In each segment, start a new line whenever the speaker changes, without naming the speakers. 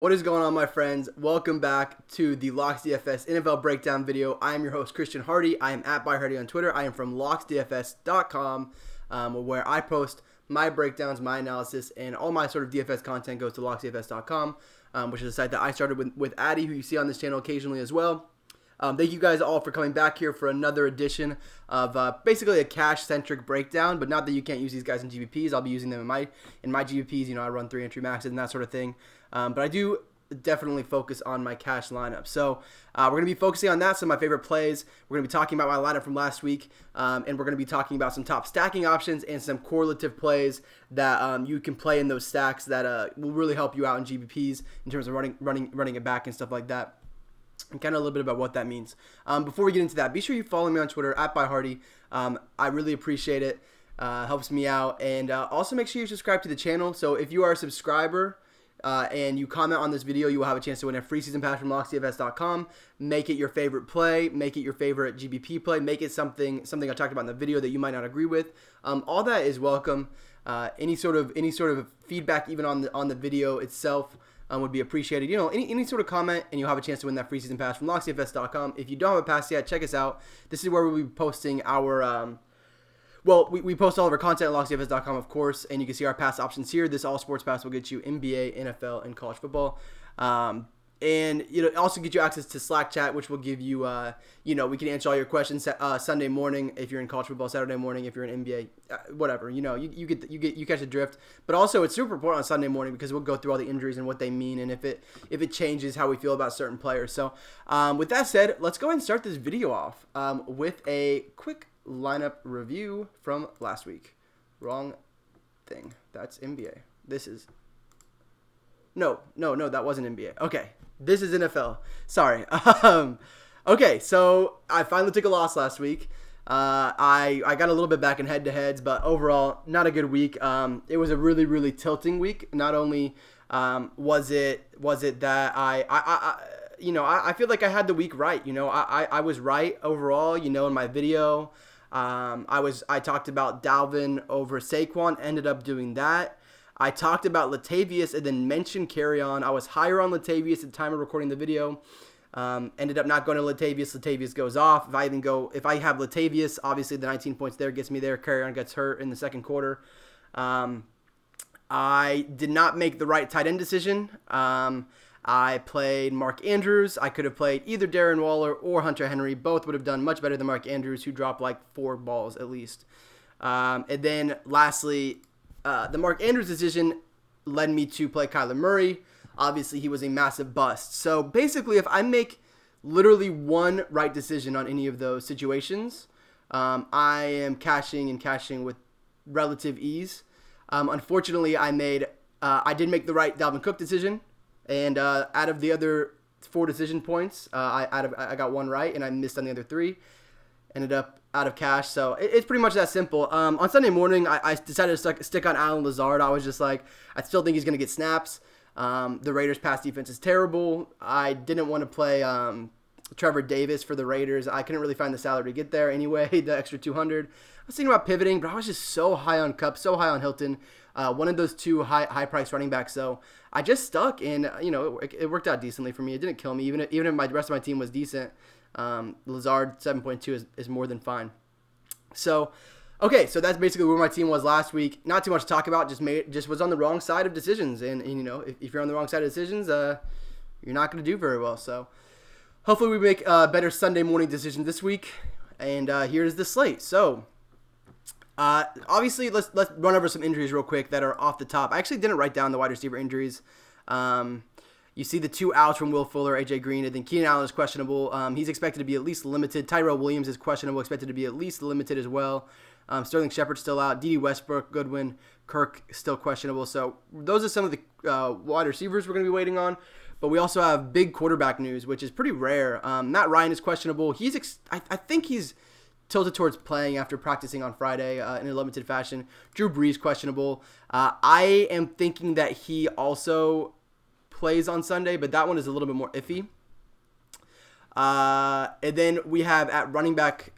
What is going on, my friends? Welcome back to the Locks DFS NFL breakdown video. I am your host, Christian Hardy. I am at ByHardy on Twitter. I am from locksdfs.com, where I post my breakdowns, my analysis, and all my sort of DFS content goes to locksdfs.com, which is a site that I started with Addy, who you see on this channel occasionally as well. Thank you guys all for coming back here for another edition of basically a cash-centric breakdown, but not that you can't use these guys in GPPs. I'll be using them in my GPPs. You know, I run 3-entry maxes and that sort of thing. But I do definitely focus on my cash lineup. So we're going to be focusing on that, some of my favorite plays. We're going to be talking about my lineup from last week, and we're going to be talking about some top stacking options and some correlative plays that you can play in those stacks that will really help you out in GPPs in terms of running it back and stuff like that. And kind of a little bit about what that means. Before we get into that, be sure you follow me on Twitter at ByHardy. I really appreciate it. Helps me out. And also make sure you subscribe to the channel. So if you are a subscriber and you comment on this video, you will have a chance to win a free season pass from locksdfs.com. Make it your favorite play. Make it your favorite GPP play. Make it something I talked about in the video that you might not agree with. All that is welcome. Any sort of feedback, even on the video itself, would be appreciated. You know, any sort of comment, and you'll have a chance to win that free season pass from locksdfs.com. If you don't have a pass yet, check us out. This is where we'll be posting our we post all of our content at locksdfs.com, of course, and you can see our pass options here. This all sports pass will get you NBA, NFL, and college football. And also get you access to Slack chat, which will give you, we can answer all your questions Sunday morning if you're in college football, Saturday morning if you're in NBA, whatever. You catch the drift. But also, it's super important on Sunday morning because we'll go through all the injuries and what they mean, and if it changes how we feel about certain players. So, with that said, let's go ahead and start this video off with a quick lineup review from last week. Wrong thing. That's NBA. This is. No, that wasn't NBA. Okay. This is NFL. Sorry. Okay, so I finally took a loss last week. I got a little bit back in head-to-heads, but overall, not a good week. It was a really, really tilting week. Not only was it that I feel like I had the week right. I was right overall. In my video, I talked about Dalvin over Saquon. Ended up doing that. I talked about Latavius and then mentioned Carry-On. I was higher on Latavius at the time of recording the video. Ended up not going to Latavius. Latavius goes off. If I have Latavius, obviously the 19 points there gets me there. Carry-On gets hurt in the second quarter. I did not make the right tight end decision. I played Mark Andrews. I could have played either Darren Waller or Hunter Henry. Both would have done much better than Mark Andrews, who dropped like 4 balls at least. And then lastly, the Mark Andrews decision led me to play Kyler Murray. Obviously, he was a massive bust. So basically, if I make literally one right decision on any of those situations, I am cashing with relative ease. Unfortunately, I did make the right Dalvin Cook decision, and out of the other 4 decision points, I got 1 right, and I missed on the other 3. Ended up out of cash, so it's pretty much that simple. On Sunday morning, I decided to stick on Allen Lazard. I was just like, I still think he's going to get snaps. The Raiders' pass defense is terrible. I didn't want to play Trevor Davis for the Raiders. I couldn't really find the salary to get there anyway, the extra 200. I was thinking about pivoting, but I was just so high on Kupp, so high on Hilton, one of those 2 high-price running backs. So I just stuck, and it worked out decently for me. It didn't kill me, even if the rest of my team was decent. Lazard 7.2 is more than fine. So, okay, so that's basically where my team was last week. Not too much to talk about. Just was on the wrong side of decisions, and if you're on the wrong side of decisions, you're not going to do very well. So, hopefully we make a better Sunday morning decision this week. And here's the slate. So, obviously let's run over some injuries real quick that are off the top. I actually didn't write down the wide receiver injuries. You see the 2 outs from Will Fuller, AJ Green, and then Keenan Allen is questionable. He's expected to be at least limited. Tyrell Williams is questionable, expected to be at least limited as well. Sterling Shepard's still out. Dede Westbrook, Goodwin, Kirk still questionable. So those are some of the wide receivers we're going to be waiting on. But we also have big quarterback news, which is pretty rare. Matt Ryan is questionable. I think he's tilted towards playing after practicing on Friday in a limited fashion. Drew Brees questionable. I am thinking that he also plays on Sunday, but that one is a little bit more iffy. And then we have at running back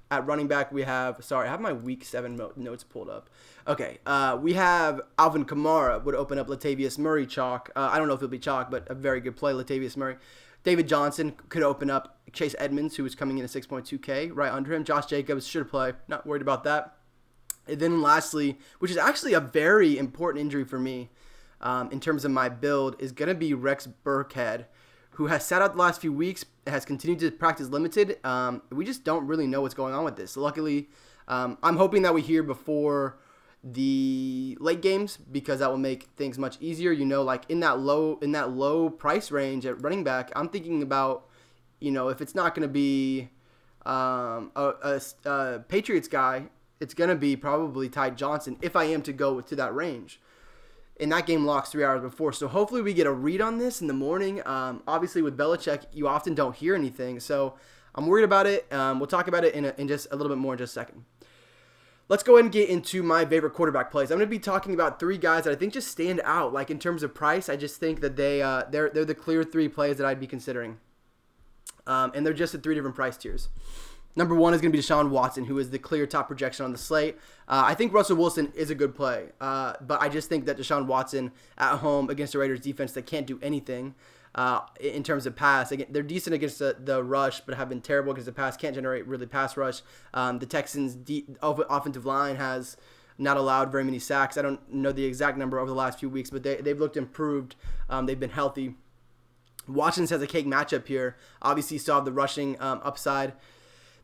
we have, sorry, I have my week 7 notes pulled up. Okay, we have Alvin Kamara would open up Latavius Murray chalk. I don't know if it'll be chalk, but a very good play, Latavius Murray. David Johnson could open up Chase Edmonds, who is coming in at 6.2K right under him. Josh Jacobs should play, not worried about that. And then lastly, which is actually a very important injury for me in terms of my build, is going to be Rex Burkhead, who has sat out the last few weeks, has continued to practice limited. We just don't really know what's going on with this. So luckily, I'm hoping that we hear before the late games, because that will make things much easier. Like in that low price range at running back, I'm thinking about, if it's not going to be a Patriots guy, it's going to be probably Ty Johnson if I am to go to that range. And that game locks 3 hours before. So hopefully we get a read on this in the morning. Obviously with Belichick, you often don't hear anything. So I'm worried about it. We'll talk about it in just a little bit more in just a second. Let's go ahead and get into my favorite quarterback plays. I'm going to be talking about 3 guys that I think just stand out. Like in terms of price, I just think that they're the clear 3 plays that I'd be considering. And they're just at 3 different price tiers. Number 1 is going to be Deshaun Watson, who is the clear top projection on the slate. I think Russell Wilson is a good play, but I just think that Deshaun Watson at home against the Raiders defense that can't do anything in terms of pass. Again, they're decent against the rush, but have been terrible against the pass, can't generate really pass rush. The Texans' offensive line has not allowed very many sacks. I don't know the exact number over the last few weeks, but they've looked improved. They've been healthy. Watson's has a cake matchup here. Obviously, you still have the rushing upside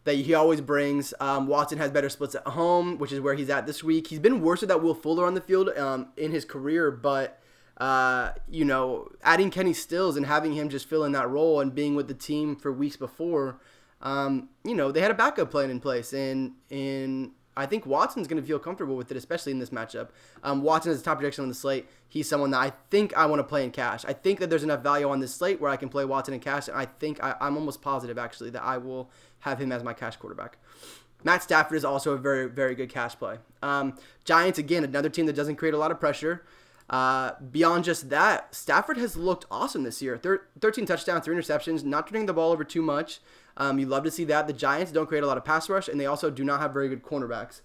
that he always brings. Watson has better splits at home, which is where he's at this week. He's been worse with that Will Fuller on the field in his career, but adding Kenny Stills and having him just fill in that role and being with the team for weeks before, they had a backup plan in place, and I think Watson's going to feel comfortable with it, especially in this matchup. Watson is the top projection on the slate. He's someone that I think I want to play in cash. I think that there's enough value on this slate where I can play Watson in cash, and I think I'm almost positive, actually, that I will have him as my cash quarterback. Matt Stafford is also a very, very good cash play. Giants, again, another team that doesn't create a lot of pressure. Beyond just that, Stafford has looked awesome this year. 13 touchdowns, 3 interceptions, not turning the ball over too much. You love to see that. The Giants don't create a lot of pass rush, and they also do not have very good cornerbacks.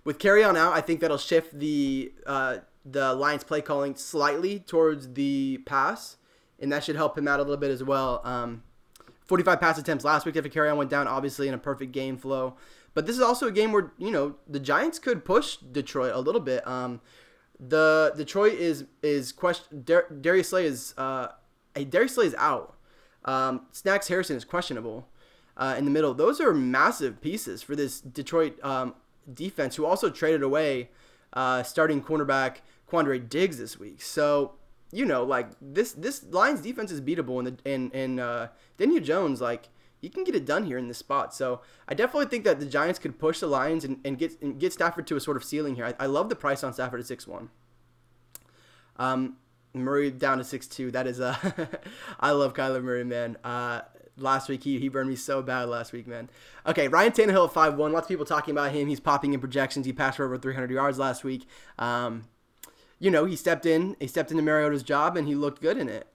With carry on out, I think that'll shift the Lions play calling slightly towards the pass, and that should help him out a little bit as well. 45 pass attempts last week after carry on went down, obviously in a perfect game flow. But this is also a game where, the Giants could push Detroit a little bit. The Detroit is question. Darius Slay is out. Snacks Harrison is questionable in the middle. Those are massive pieces for this Detroit defense, who also traded away starting cornerback Quandre Diggs this week. So, this Lions defense is beatable, and Daniel Jones, you can get it done here in this spot. So I definitely think that the Giants could push the Lions and get Stafford to a sort of ceiling here. I love the price on Stafford at 6-1. Murray down to 6-2. That is I love Kyler Murray, man. Last week he burned me so bad last week, man. Okay, Ryan Tannehill at 5-1. Lots of people talking about him. He's popping in projections. He passed for over 300 yards last week. He stepped into Mariota's job and he looked good in it.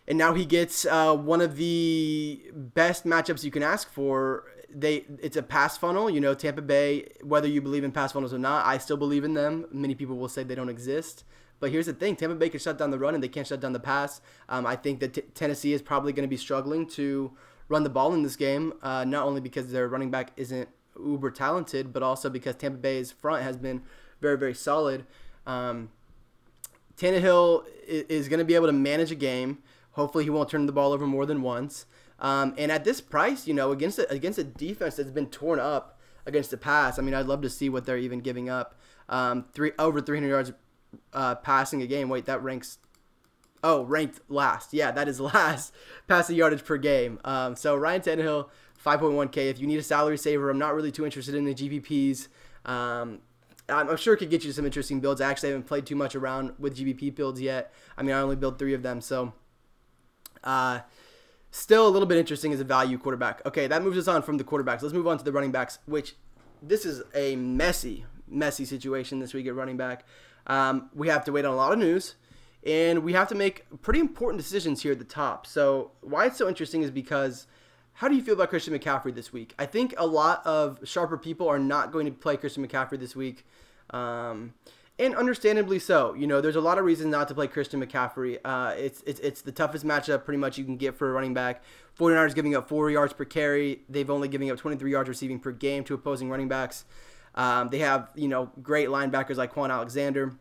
And now he gets one of the best matchups you can ask for. It's a pass funnel. Tampa Bay, whether you believe in pass funnels or not, I still believe in them. Many people will say they don't exist. But here's the thing. Tampa Bay can shut down the run and they can't shut down the pass. I think that Tennessee is probably going to be struggling to run the ball in this game, not only because their running back isn't uber talented, but also because Tampa Bay's front has been very, very solid. Tannehill is going to be able to manage a game. Hopefully he won't turn the ball over more than once. And at this price, against a defense that's been torn up against the pass, I'd love to see what they're even giving up. Over 300 yards passing a game. Wait, that ranked last. Yeah, that is last passing yardage per game. So Ryan Tannehill, 5.1K. If you need a salary saver, I'm not really too interested in the GPPs. I'm sure it could get you some interesting builds. I actually haven't played too much around with GPP builds yet. I only built 3 of them, so still a little bit interesting as a value quarterback. Okay, that moves us on from the quarterbacks. Let's move on to the running backs, which this is a messy situation this week at running back. We have to wait on a lot of news, And we have to make pretty important decisions here at the top. So why it's so interesting is because how do you feel about Christian McCaffrey this week? I think a lot of sharper people are not going to play Christian McCaffrey this week. And understandably so. There's a lot of reasons not to play Christian McCaffrey. It's the toughest matchup pretty much you can get for a running back. 49ers giving up 4 yards per carry. They've only giving up 23 yards receiving per game to opposing running backs. They have, great linebackers like Quan Alexander.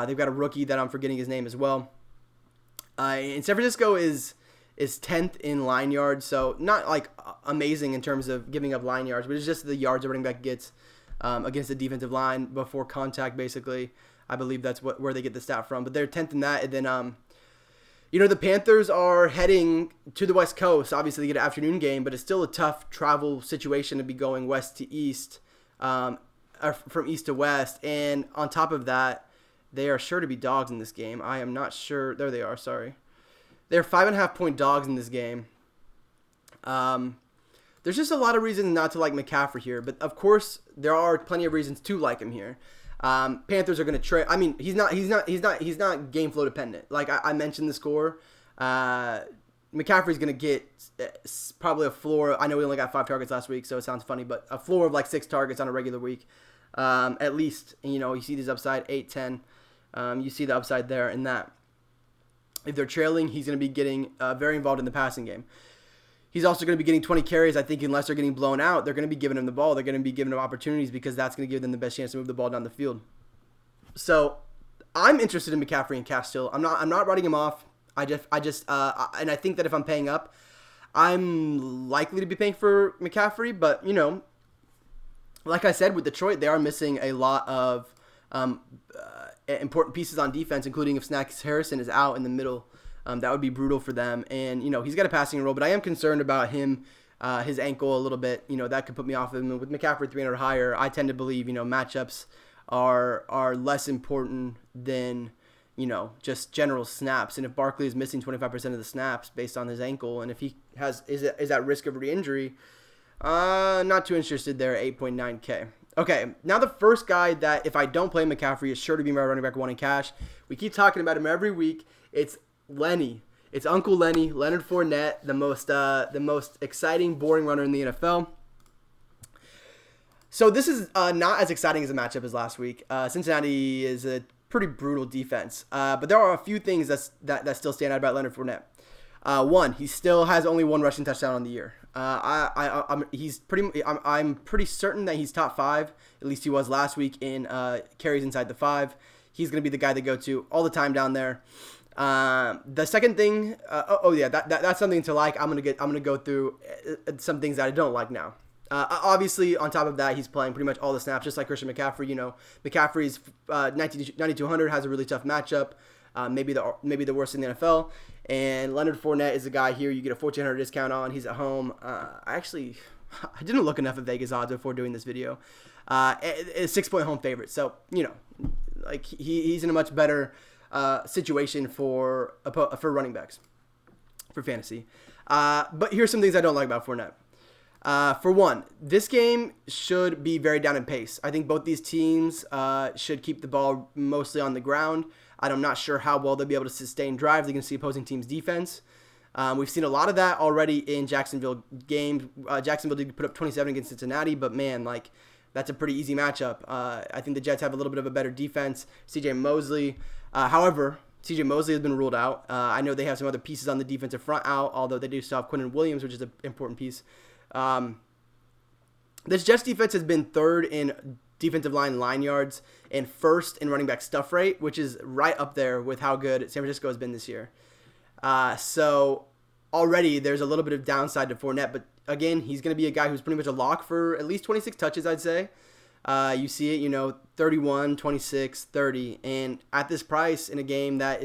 They've got a rookie that I'm forgetting his name as well. And San Francisco is 10th in line yards, so not like amazing in terms of giving up line yards, but it's just the yards a running back gets against the defensive line before contact, basically. I believe that's where they get the stat from. But they're 10th in that. And then, the Panthers are heading to the West Coast. Obviously, they get an afternoon game, but it's still a tough travel situation to be going west to east, or from east to west. And on top of that, they are sure to be dogs in this game. I am not sure. There they are, sorry. They're 5.5-point dogs in this game. There's just a lot of reasons not to like McCaffrey here, but of course there are plenty of reasons to like him here. Panthers are going to trade. I mean, he's not game flow dependent. Like I mentioned the score. McCaffrey's going to get probably a floor. I know he only got 5 targets last week, so it sounds funny, but a floor of like 6 targets on a regular week, at least. And, you see this upside 8, 10. You see the upside there in that. If they're trailing, he's going to be getting very involved in the passing game. He's also going to be getting 20 carries. I think unless they're getting blown out, they're going to be giving him the ball. They're going to be giving him opportunities because that's going to give them the best chance to move the ball down the field. So I'm interested in McCaffrey and cash still. I'm not writing him off. And I think that if I'm paying up, I'm likely to be paying for McCaffrey. But, like I said, with Detroit, they are missing a lot of important pieces on defense, including if Snacks Harrison is out in the middle. That would be brutal for them. And, he's got a passing role, but I am concerned about him, his ankle a little bit. That could put me off of him. And with McCaffrey 300 higher, I tend to believe, matchups are less important than, just general snaps. And if Barkley is missing 25% of the snaps based on his ankle, and if he is at risk of re-injury, not too interested there at 8.9K. Okay, now the first guy that if I don't play McCaffrey is sure to be my running back 1 in cash. We keep talking about him every week. It's Lenny. It's Uncle Lenny, Leonard Fournette, the most exciting, boring runner in the NFL. So this is not as exciting as a matchup as last week. Cincinnati is a pretty brutal defense, but there are a few things that still stand out about Leonard Fournette. One, he still has only 1 rushing touchdown on the year. I'm pretty certain that he's top 5. At least he was last week in carries inside the 5. He's going to be the guy they go to all the time down there. The second thing, that's something to like. I'm gonna go through some things that I don't like now. Obviously, on top of that, he's playing pretty much all the snaps, just like Christian McCaffrey. McCaffrey's 9,200 has a really tough matchup, maybe the worst in the NFL. And Leonard Fournette is a guy here you get a $1,400 discount on. He's at home. I didn't look enough at Vegas odds before doing this video. It's 6-point home favorite, so like he's in a much better situation for running backs for fantasy. But here's some things I don't like about Fournette. For one, this game should be very down in pace. I think both these teams should keep the ball mostly on the ground. I'm not sure how well they'll be able to sustain drives against the opposing team's defense. We've seen a lot of that already in Jacksonville games. Jacksonville did put up 27 against Cincinnati, but man, that's a pretty easy matchup. I think the Jets have a little bit of a better defense. CJ Mosley. However, CJ Mosley has been ruled out. I know they have some other pieces on the defensive front out, although they do still have Quinnen Williams, which is an important piece. This Jets defense has been 3rd in defensive line yards and 1st in running back stuff rate, which is right up there with how good San Francisco has been this year. So already there's a little bit of downside to Fournette, but again, he's going to be a guy who's pretty much a lock for at least 26 touches, I'd say. You see it, 31, 26, 30, and at this price in a game that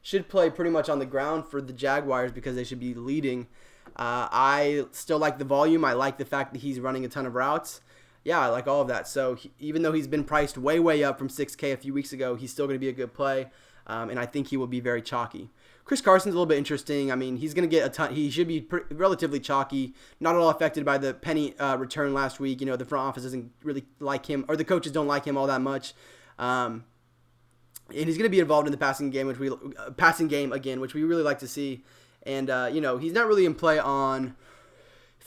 should play pretty much on the ground for the Jaguars because they should be leading. I still like the volume. I like the fact that he's running a ton of routes. Yeah, I like all of that. So even though he's been priced way, way up from 6K a few weeks ago, he's still going to be a good play, and I think he will be very chalky. Chris Carson's a little bit interesting. I mean, he's going to get a ton. He should be relatively chalky, not at all affected by the Penny return last week. The front office doesn't really like him, or the coaches don't like him all that much. and he's going to be involved in the passing game, which we really like to see. And he's not really in play on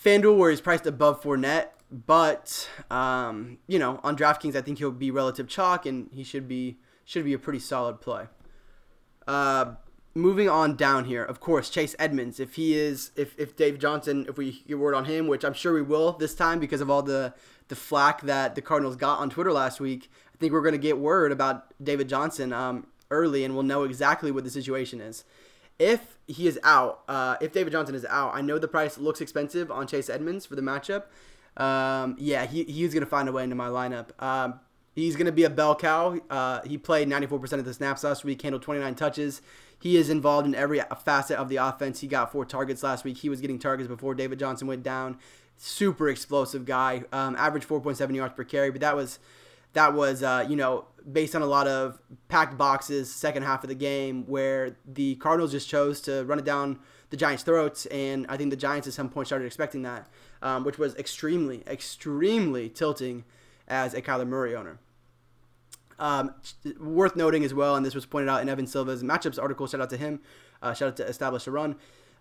FanDuel where he's priced above Fournette, but on DraftKings I think he'll be relative chalk, and he should be a pretty solid play. Moving on down here, of course, Chase Edmonds. If Dave Johnson, if we get word on him, which I'm sure we will this time because of all the flack that the Cardinals got on Twitter last week, I think we're going to get word about David Johnson early, and we'll know exactly what the situation is. If he is out, if David Johnson is out, I know the price looks expensive on Chase Edmonds for the matchup. He's going to find a way into my lineup. He's going to be a bell cow. He played 94% of the snaps last week, handled 29 touches. He is involved in every facet of the offense. He got 4 targets last week. He was getting targets before David Johnson went down. Super explosive guy. Average 4.7 yards per carry, but that was based on a lot of packed boxes second half of the game where the Cardinals just chose to run it down the Giants' throats, and I think the Giants at some point started expecting that, which was extremely, extremely tilting as a Kyler Murray owner. Worth noting as well, and this was pointed out in Evan Silva's matchups article, shout out to him, shout out to Establish a Run.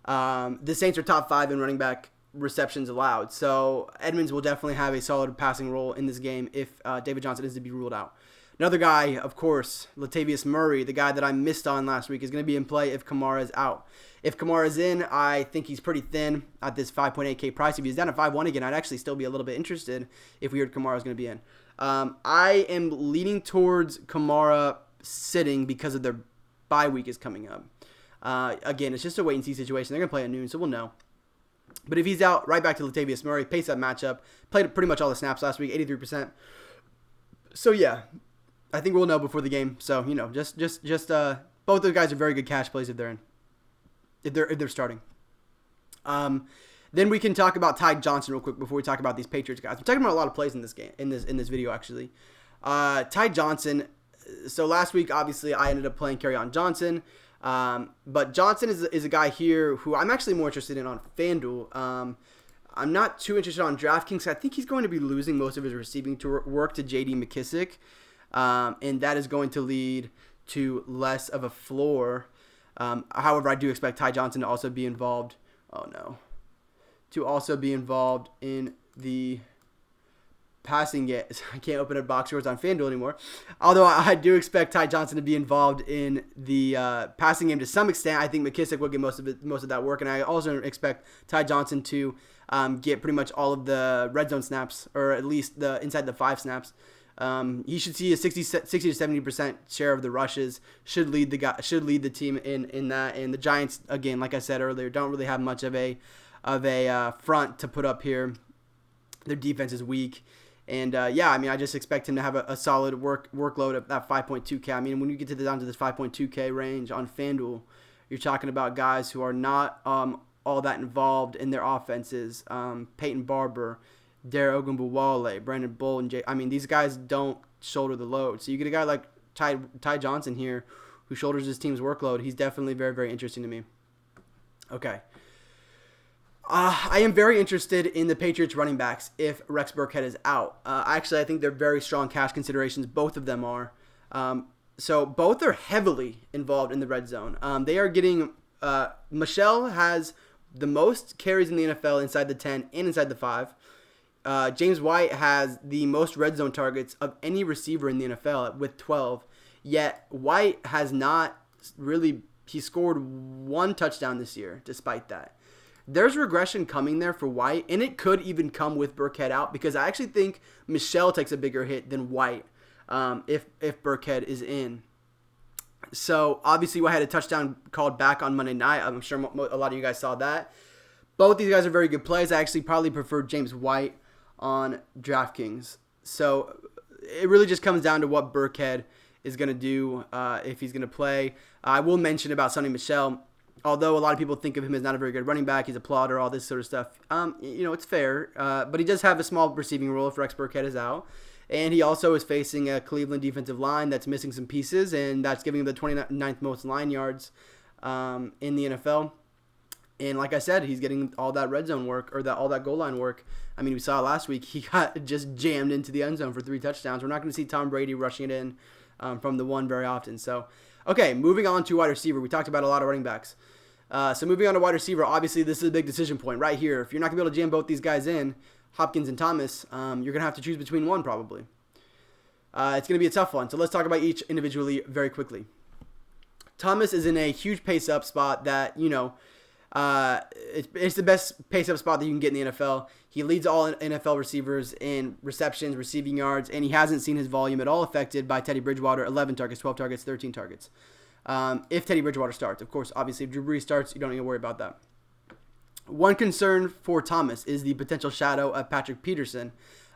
The Saints are top 5 in running back receptions allowed, so Edmonds will definitely have a solid passing role in this game if David Johnson is to be ruled out. Another guy, of course, Latavius Murray, the guy that I missed on last week, is going to be in play if Kamara is out. If Kamara is in, I think he's pretty thin at this 5.8K price. If he's down at 5.1 again, I'd actually still be a little bit interested if we heard Kamara is going to be in. I am leaning towards Kamara sitting because of their bye week is coming up. Again, it's just a wait-and-see situation. They're going to play at noon, so we'll know. But if he's out, right back to Latavius Murray, pace that matchup. Played pretty much all the snaps last week, 83%. So, yeah, I think we'll know before the game. So, just both those guys are very good cash plays if they're in. If they're starting. Then we can talk about Ty Johnson real quick before we talk about these Patriots guys. We're talking about a lot of plays in this game, in this video actually. Ty Johnson. So last week, obviously, I ended up playing Kerryon Johnson, but Johnson is a guy here who I'm actually more interested in on FanDuel. I'm not too interested on DraftKings. I think he's going to be losing most of his receiving work to J.D. McKissick, and that is going to lead to less of a floor. However, I do expect Ty Johnson to also be involved. To also be involved in the passing game. I can't open up box scores on FanDuel anymore. Although I do expect Ty Johnson to be involved in the passing game to some extent. I think McKissick will get most of that work, and I also expect Ty Johnson to get pretty much all of the red zone snaps, or at least the inside the 5 snaps. He should see a 60 to 70% share of the rushes. Should lead the team in that. And the Giants, again, like I said earlier, don't really have much of a front to put up here. Their defense is weak. And, I just expect him to have a solid workload of that 5.2K. I mean, when you get down to this 5.2K range on FanDuel, you're talking about guys who are not all that involved in their offenses. Peyton Barber, Dare Ogunbowale, Brandon Bull, and these guys don't shoulder the load. So you get a guy like Ty Johnson here who shoulders his team's workload. He's definitely very, very interesting to me. Okay. I am very interested in the Patriots running backs if Rex Burkhead is out. Actually, I think they're very strong cash considerations. Both of them are. So both are heavily involved in the red zone. They are getting Michelle has the most carries in the NFL inside the 10 and inside the 5. James White has the most red zone targets of any receiver in the NFL with 12. Yet White has not really, he scored 1 touchdown this year despite that. There's regression coming there for White, and it could even come with Burkhead out because I actually think Michelle takes a bigger hit than White if Burkhead is in. So, obviously, White had a touchdown called back on Monday night. I'm sure a lot of you guys saw that. Both these guys are very good plays. I actually probably prefer James White on DraftKings. So, it really just comes down to what Burkhead is going to do if he's going to play. I will mention about Sonny Michel. Although a lot of people think of him as not a very good running back, he's a plotter, all this sort of stuff. It's fair. But he does have a small receiving role if Rex Burkhead is out. And he also is facing a Cleveland defensive line that's missing some pieces, and that's giving him the 29th most line yards in the NFL. And like I said, he's getting all that red zone work, or all that goal line work. I mean, we saw last week he got just jammed into the end zone for 3 touchdowns. We're not going to see Tom Brady rushing it in from the one very often. So, okay, moving on to wide receiver. We talked about a lot of running backs. So moving on to wide receiver, obviously this is a big decision point right here. If you're not going to be able to jam both these guys in, Hopkins and Thomas, you're going to have to choose between one probably. It's going to be a tough one. So let's talk about each individually very quickly. Thomas is in a huge pace-up spot that, it's the best pace-up spot that you can get in the NFL. He leads all NFL receivers in receptions, receiving yards, and he hasn't seen his volume at all affected by Teddy Bridgewater, 11 targets, 12 targets, 13 targets. If Teddy Bridgewater starts. Of course, obviously, if Drew Brees starts, you don't need to worry about that. One concern for Thomas is the potential shadow of Patrick Peterson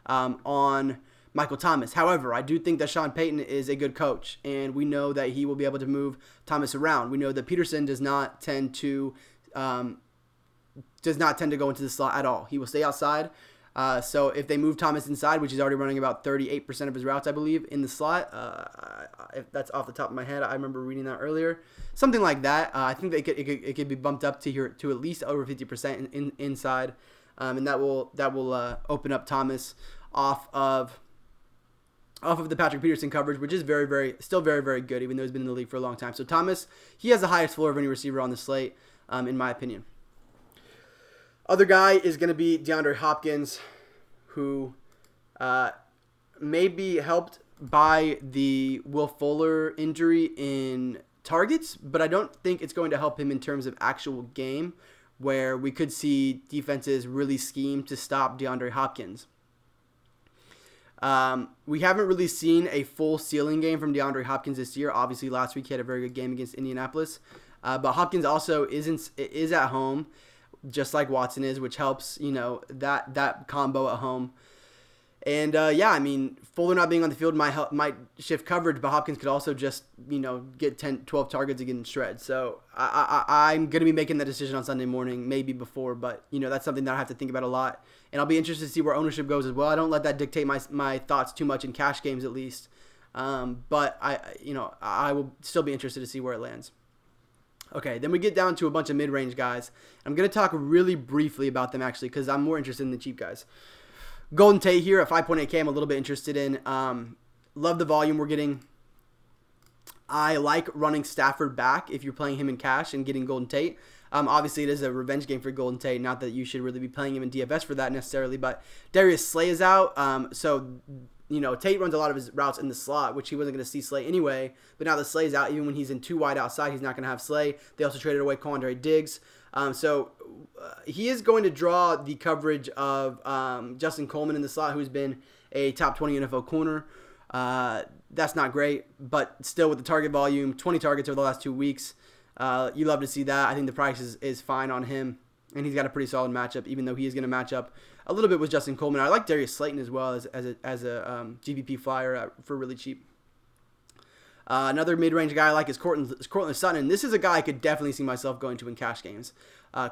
on Michael Thomas. However, I do think that Sean Payton is a good coach, and we know that he will be able to move Thomas around. We know that Peterson does not tend to go into the slot at all. He will stay outside. So if they move Thomas inside, which he's already running about 38% of his routes, I believe, in the slot, if that's off the top of my head, I remember reading that earlier, something like that. I think that it could be bumped up to at least over 50% inside, and that will open up Thomas off of the Patrick Peterson coverage, which is still very, very good, even though he's been in the league for a long time. So Thomas, he has the highest floor of any receiver on the slate, in my opinion. Other guy is going to be DeAndre Hopkins, who may be helped by the Will Fuller injury in targets, but I don't think it's going to help him in terms of actual game, where we could see defenses really scheme to stop DeAndre Hopkins. We haven't really seen a full ceiling game from DeAndre Hopkins this year. Obviously, last week he had a very good game against Indianapolis, but Hopkins also is at home, just like Watson is, which helps, that combo at home. And Fuller not being on the field might shift coverage, but Hopkins could also just, get 10, 12 targets again and shred. So I'm going to be making that decision on Sunday morning, maybe before, but, that's something that I have to think about a lot. And I'll be interested to see where ownership goes as well. I don't let that dictate my thoughts too much in cash games, at least. But I will still be interested to see where it lands. Okay, then we get down to a bunch of mid-range guys. I'm going to talk really briefly about them, actually, because I'm more interested in the cheap guys. Golden Tate here at 5.8K, I'm a little bit interested in. Love the volume we're getting. I like running Stafford back if you're playing him in cash and getting Golden Tate. Obviously, it is a revenge game for Golden Tate. Not that you should really be playing him in DFS for that necessarily, but Darius Slay is out. Tate runs a lot of his routes in the slot, which he wasn't going to see Slay anyway. But now that Slay's out, even when he's in too wide outside, he's not going to have Slay. They also traded away Quandre Diggs. He is going to draw the coverage of Justin Coleman in the slot, who's been a top 20 NFL corner. That's not great, but still with the target volume, 20 targets over the last 2 weeks. You love to see that. I think the price is fine on him, and he's got a pretty solid matchup, even though he is going to match up a little bit with Justin Coleman. I like Darius Slayton as well as a GPP flyer for really cheap. Another mid-range guy I like is Courtland Sutton. This is a guy I could definitely see myself going to in cash games.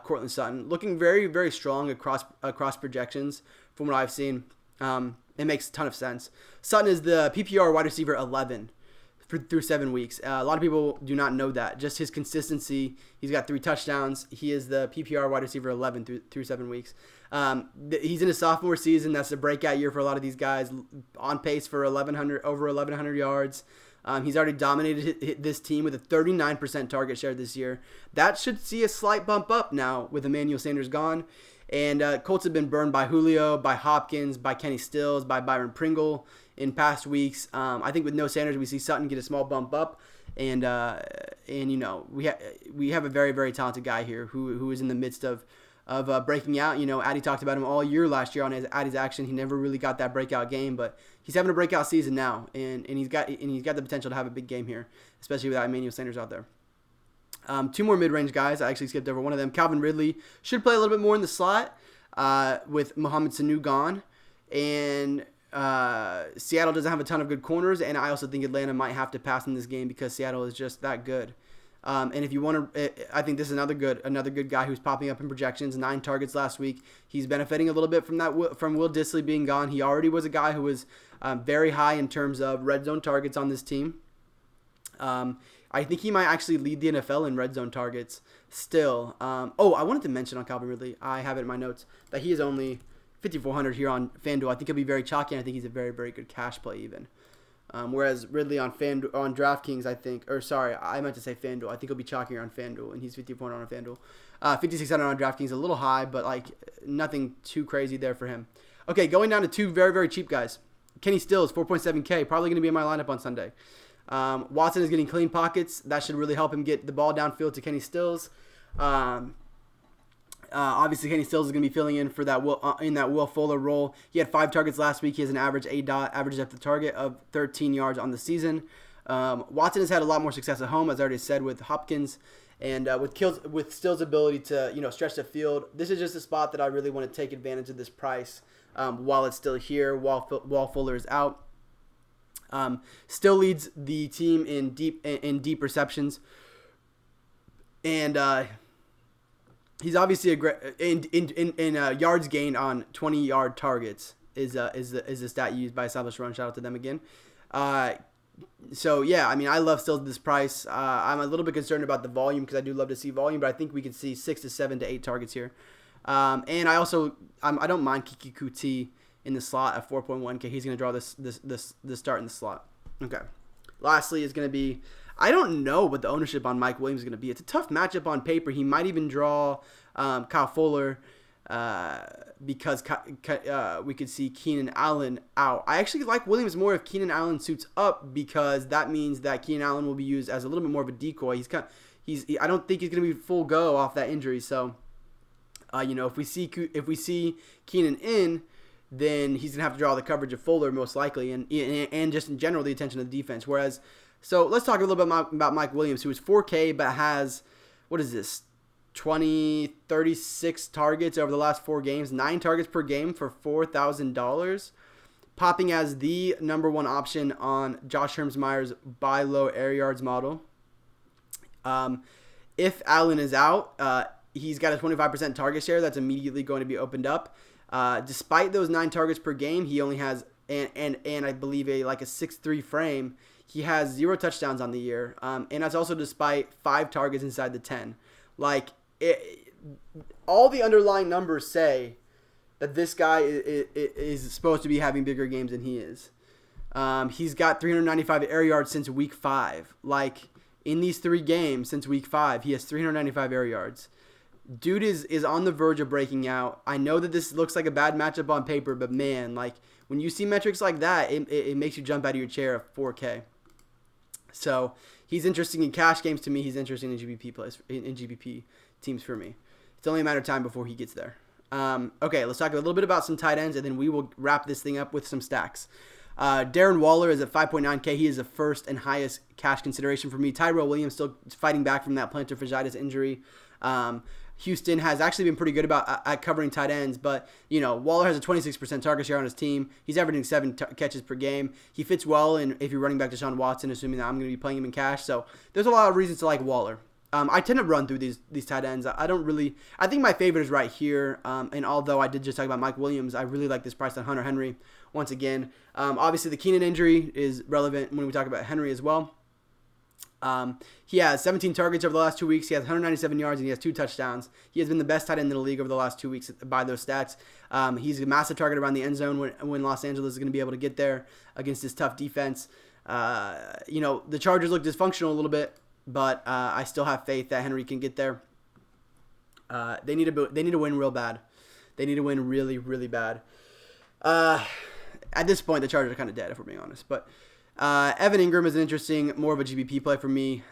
Courtland Sutton, looking very, very strong across projections from what I've seen. It makes a ton of sense. Sutton is the PPR wide receiver 11 through 7 weeks. A lot of people do not know that. Just his consistency. He's got 3 touchdowns. He is the PPR wide receiver 11 through 7 weeks. He's in his sophomore season. That's a breakout year for a lot of these guys. On pace for over 1,100 yards. He's already dominated this team with a 39% target share this year. That should see a slight bump up now with Emmanuel Sanders gone. And Colts have been burned by Julio, by Hopkins, by Kenny Stills, by Byron Pringle in past weeks. I think with no Sanders, we see Sutton get a small bump up. And we have a very, very talented guy here who is in the midst of breaking out. Addy talked about him all year last year on Addy's action. He never really got that breakout game, but he's having a breakout season now, and he's got the potential to have a big game here, especially without Emmanuel Sanders out there. 2 more mid-range guys. I actually skipped over one of them. Calvin Ridley should play a little bit more in the slot with Mohamed Sanu gone, and Seattle doesn't have a ton of good corners, and I also think Atlanta might have to pass in this game because Seattle is just that good. And if you want to, I think this is another good guy who's popping up in projections. 9 targets last week. He's benefiting a little bit from Will Dissly being gone. He already was a guy who was very high in terms of red zone targets on this team. I think he might actually lead the NFL in red zone targets still. I wanted to mention on Calvin Ridley, I have it in my notes, that he is only 5,400 here on FanDuel. I think he'll be very chalky, and I think he's a very, very good cash play even. Whereas Ridley on DraftKings, I think, or sorry, I meant to say FanDuel. I think he'll be chalkier on FanDuel, and he's 50 point on FanDuel. 5,600 on DraftKings, a little high, but like nothing too crazy there for him. Okay, going down to two very, very cheap guys. Kenny Stills, 4.7K, probably going to be in my lineup on Sunday. Watson is getting clean pockets. That should really help him get the ball downfield to Kenny Stills. Obviously, Kenny Stills is going to be filling in for that Will Fuller role. He had 5 targets last week. He has an average average depth of target of 13 yards on the season. Watson has had a lot more success at home, as I already said, with Hopkins and with Stills' ability to stretch the field. This is just a spot that I really want to take advantage of this price while it's still here, while Fuller is out. Still leads the team in deep receptions, and he's obviously a great in yards gained on 20-yard targets is the stat used by Established Run. Shout out to them again. So yeah, I mean, I love Stills at this price. I'm a little bit concerned about the volume because I do love to see volume, but I think we could see 6 to 7 to 8 targets here. And I don't mind Kiki Kuti in the slot at 4.1K. He's going to draw this start in the slot. Okay. Lastly is going to be, I don't know what the ownership on Mike Williams is going to be. It's a tough matchup on paper. He might even draw Kyle Fuller because we could see Keenan Allen out. I actually like Williams more if Keenan Allen suits up because that means that Keenan Allen will be used as a little bit more of a decoy. I don't think he's going to be full go off that injury. So, if we see Keenan in, then he's going to have to draw the coverage of Fuller most likely and just in general the attention of the defense. Whereas, so let's talk a little bit about Mike Williams, who is 4K but has, 36 targets over the last 4 games, 9 targets per game for $4,000, popping as the number 1 option on Josh Hermsmeyer's buy low air yards model. If Allen is out, he's got a 25% target share that's immediately going to be opened up. Despite those 9 targets per game, he only has and I believe a 6'3" frame. He has 0 touchdowns on the year, and that's also despite 5 targets inside the 10. All the underlying numbers say that this guy is supposed to be having bigger games than he is. He's got 395 air yards since week 5. In these 3 games since week 5, he has 395 air yards. Dude is on the verge of breaking out. I know that this looks like a bad matchup on paper, but man, when you see metrics like that, it makes you jump out of your chair at 4K. So he's interesting in cash games to me. He's interesting in GPP teams for me. It's only a matter of time before he gets there. Okay, let's talk a little bit about some tight ends, and then we will wrap this thing up with some stacks. Darren Waller is at 5.9K. He is the first and highest cash consideration for me. Tyrell Williams still fighting back from that plantar fasciitis injury. Houston has actually been pretty good at covering tight ends, but Waller has a 26% target share on his team. He's averaging 7 catches per game. He fits well in if you're running back to Deshaun Watson, assuming that I'm going to be playing him in cash. So there's a lot of reasons to like Waller. I tend to run through these tight ends. I think my favorite is right here. And although I did just talk about Mike Williams, I really like this price on Hunter Henry once again. Obviously, the Keenan injury is relevant when we talk about Henry as well. He has 17 targets over the last 2 weeks. He has 197 yards and he has 2 touchdowns. He has been the best tight end in the league over the last 2 weeks by those stats. He's a massive target around the end zone when Los Angeles is going to be able to get there against this tough defense. The Chargers look dysfunctional a little bit, but I still have faith that Henry can get there. They need to win real bad. They need to win really, really bad. At this point, the Chargers are kind of dead, if we're being honest. But Evan Ingram is an interesting, more of a GPP play for me.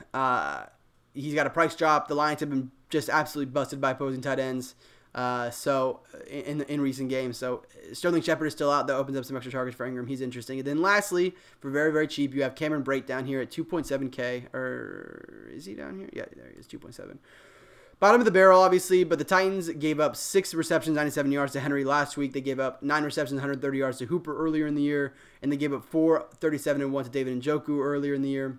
He's got a price drop. The Lions have been just absolutely busted by opposing tight ends. In recent games. So Sterling Shepard is still out. That opens up some extra targets for Ingram. He's interesting. And then lastly, for very, very cheap, you have Cameron Brate down here at 2.7K. Or is he down here? Yeah, there he is, 2.7. Bottom of the barrel, obviously, but the Titans gave up 6 receptions, 97 yards to Henry last week. They gave up 9 receptions, 130 yards to Hooper earlier in the year. And they gave up 4, 37 and 1 to David Njoku earlier in the year.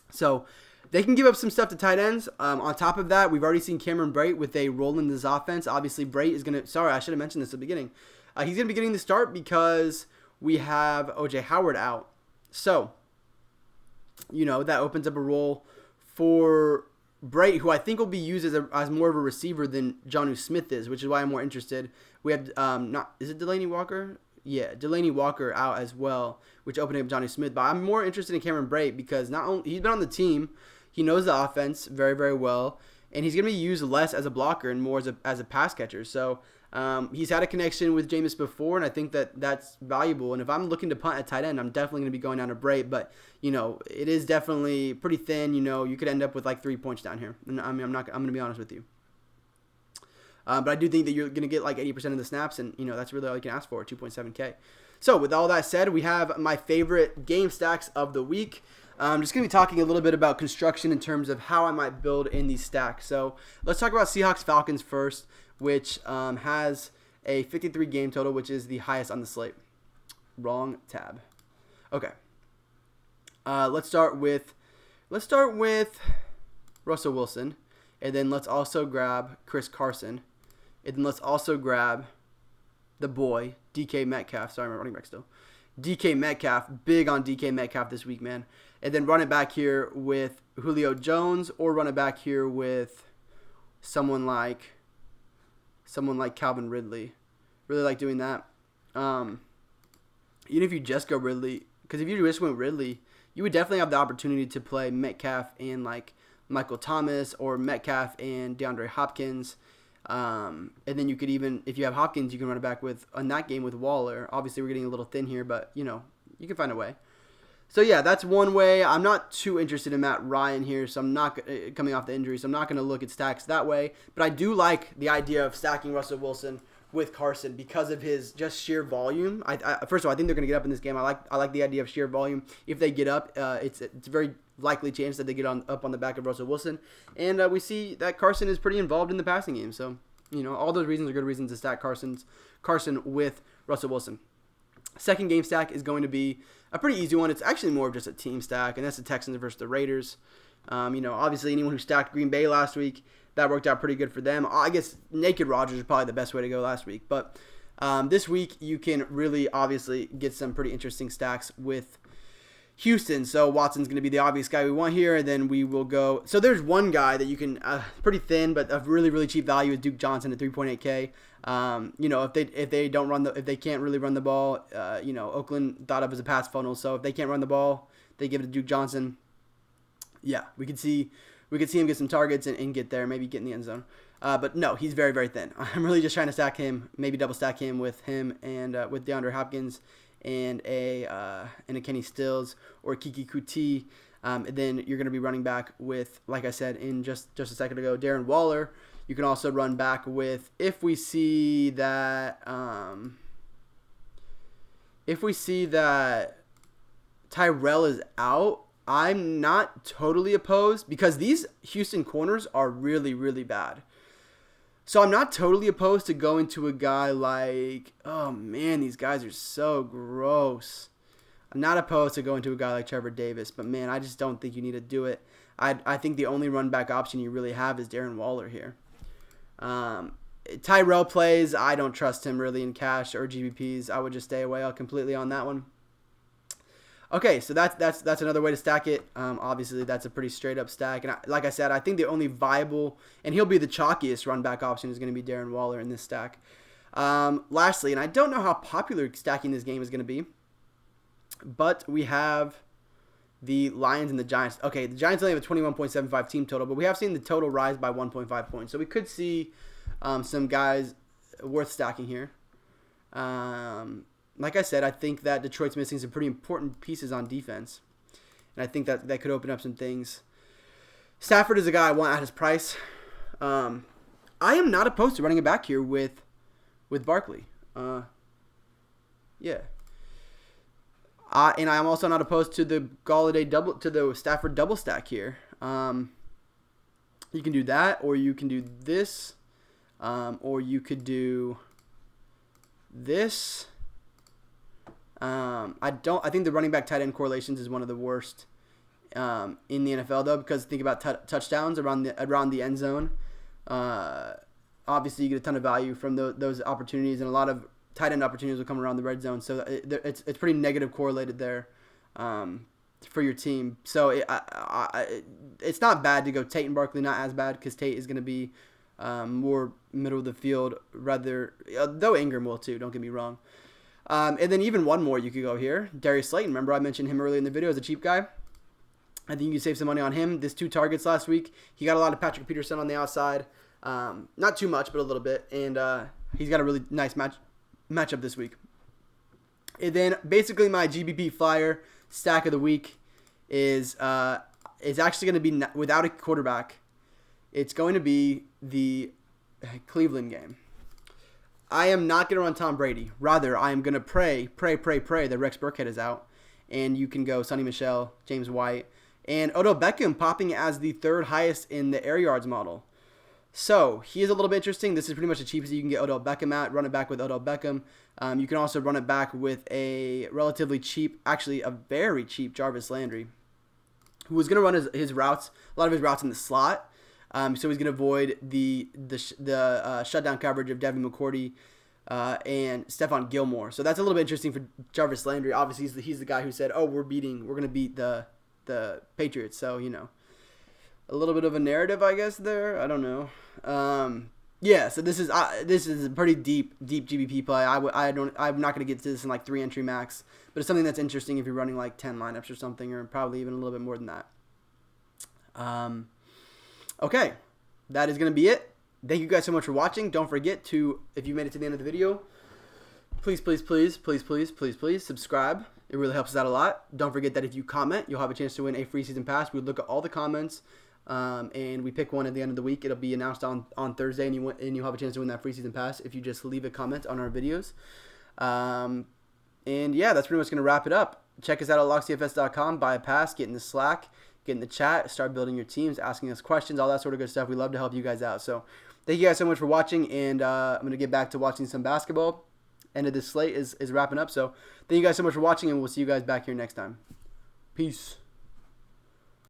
So they can give up some stuff to tight ends. On top of that, we've already seen Cameron Brate with a role in this offense. Obviously, Brate is going to... Sorry, I should have mentioned this at the beginning. He's going to be getting the start because we have O.J. Howard out. So, that opens up a role for Brate, who I think will be used as more of a receiver than Jonnu Smith is, which is why I'm more interested. We have... Is it Delaney Walker? Delaney Walker out as well, which opened up Johnny Smith. But I'm more interested in Cameron Brate because not only he's been on the team, he knows the offense very, very well, and he's going to be used less as a blocker and more as a pass catcher. So he's had a connection with Jameis before, and I think that's valuable. And if I'm looking to punt at tight end, I'm definitely going to be going down to Brate. But, it is definitely pretty thin. You could end up with like 3 points down here. And I'm going to be honest with you. But I do think that you're going to get like 80% of the snaps, and, that's really all you can ask for, 2.7K. So with all that said, we have my favorite game stacks of the week. I'm just going to be talking a little bit about construction in terms of how I might build in these stacks. So let's talk about Seahawks-Falcons first, which has a 53 game total, which is the highest on the slate. Wrong tab. Okay. Let's start with Russell Wilson, and then let's also grab Chris Carson, and then let's also grab the boy DK Metcalf. Sorry, I'm running back still. DK Metcalf, big on DK Metcalf this week, man. And then run it back here with Julio Jones, or run it back here with someone like Calvin Ridley. Really like doing that. Even if you just go Ridley, because if you just went Ridley, you would definitely have the opportunity to play Metcalf and like Michael Thomas, or Metcalf and DeAndre Hopkins. And then you could even, if you have Hopkins, you can run it back with on that game with Waller. Obviously, we're getting a little thin here, but you can find a way. So yeah, that's one way. I'm not too interested in Matt Ryan here, so I'm not coming off the injury, so I'm not going to look at stacks that way. But I do like the idea of stacking Russell Wilson with Carson because of his just sheer volume. First of all, I think they're going to get up in this game. I like the idea of sheer volume. If they get up, it's a very likely chance that they get up on the back of Russell Wilson. And we see that Carson is pretty involved in the passing game. So, all those reasons are good reasons to stack Carson with Russell Wilson. Second game stack is going to be a pretty easy one. It's actually more of just a team stack, and that's the Texans versus the Raiders. Obviously anyone who stacked Green Bay last week, that worked out pretty good for them. I guess naked Rodgers is probably the best way to go last week. But this week you can really obviously get some pretty interesting stacks with Houston. So Watson's going to be the obvious guy we want here, and then we will go. So there's one guy that you can pretty thin, but a really really cheap value is Duke Johnson at 3.8K. If they can't really run the ball, Oakland thought of as a pass funnel. So if they can't run the ball, they give it to Duke Johnson. Yeah, we could see him get some targets and get there, maybe get in the end zone. But no, he's very very thin. I'm really just trying to stack him, maybe double stack him with him and with DeAndre Hopkins and a Kenny Stills or Kiki Kuti. And then you're going to be running back with, like I said in just a second ago, Darren Waller. You can also run back with, if we see that Tyrell is out, I'm not totally opposed because these Houston corners are really, really bad. So I'm not totally opposed to going to a guy like, oh man, these guys are so gross. I'm not opposed to going to a guy like Trevor Davis, but man, I just don't think you need to do it. I think the only run back option you really have is Darren Waller here. Tyrell plays, I don't trust him really in cash or GPPs. I would just stay away completely on that one. Okay, so that's another way to stack it. Obviously, that's a pretty straight up stack. And like I said, I think the only viable, and he'll be the chalkiest run back option, is going to be Darren Waller in this stack. Lastly, and I don't know how popular stacking this game is going to be, but we have the Lions and the Giants. Okay, the Giants only have a 21.75 team total, but we have seen the total rise by 1.5 points. So we could see some guys worth stacking here. Like I said, I think that Detroit's missing some pretty important pieces on defense. And I think that could open up some things. Stafford is a guy I want at his price. I am not opposed to running it back here with Barkley. Yeah. And I'm also not opposed to the Stafford double stack here. You can do that, or you can do this, or you could do this. I think the running back tight end correlations is one of the worst in the NFL though, because think about touchdowns around the end zone. Obviously, you get a ton of value from those opportunities, and a lot of tight end opportunities will come around the red zone. So it's pretty negative correlated there for your team. So it's not bad to go Tate and Barkley, not as bad because Tate is going to be more middle of the field, rather though Ingram will too. Don't get me wrong. And then even one more you could go here. Darius Slayton. Remember I mentioned him earlier in the video as a cheap guy? I think you can save some money on him. This 2 targets last week. He got a lot of Patrick Peterson on the outside. Not too much, but a little bit. And he's got a really nice matchup this week. And then basically my GPP flyer stack of the week is actually going to be without a quarterback. It's going to be the Cleveland game. I am not going to run Tom Brady. Rather, I am going to pray that Rex Burkhead is out. And you can go Sonny Michel, James White, and Odell Beckham popping as the 3rd highest in the air yards model. So, he is a little bit interesting. This is pretty much the cheapest you can get Odell Beckham at. Run it back with Odell Beckham. You can also run it back with a relatively cheap, actually a very cheap Jarvis Landry, who is going to run his routes, a lot of his routes in the slot. So he's going to avoid the shutdown coverage of Devin McCourty and Stephon Gilmore. So that's a little bit interesting for Jarvis Landry. Obviously, he's the guy who said, "Oh, we're going to beat the Patriots." So a little bit of a narrative, I guess there. I don't know. Yeah. So this is a pretty deep GBP play. I'm not going to get to this in like 3 entry max, but it's something that's interesting if you're running like 10 lineups or something, or probably even a little bit more than that. Okay, that is going to be it. Thank you guys so much for watching. Don't forget to, if you made it to the end of the video, please subscribe. It really helps us out a lot. Don't forget that if you comment, you'll have a chance to win a free season pass. We look at all the comments, and we pick one at the end of the week. It'll be announced on Thursday, and you'll have a chance to win that free season pass if you just leave a comment on our videos. And yeah, that's pretty much going to wrap it up. Check us out at locksdfs.com. Buy a pass, get in the Slack, get in the chat, start building your teams, asking us questions, all that sort of good stuff. We love to help you guys out. So thank you guys so much for watching, and I'm going to get back to watching some basketball. End of this slate is wrapping up. So thank you guys so much for watching, and we'll see you guys back here next time. Peace.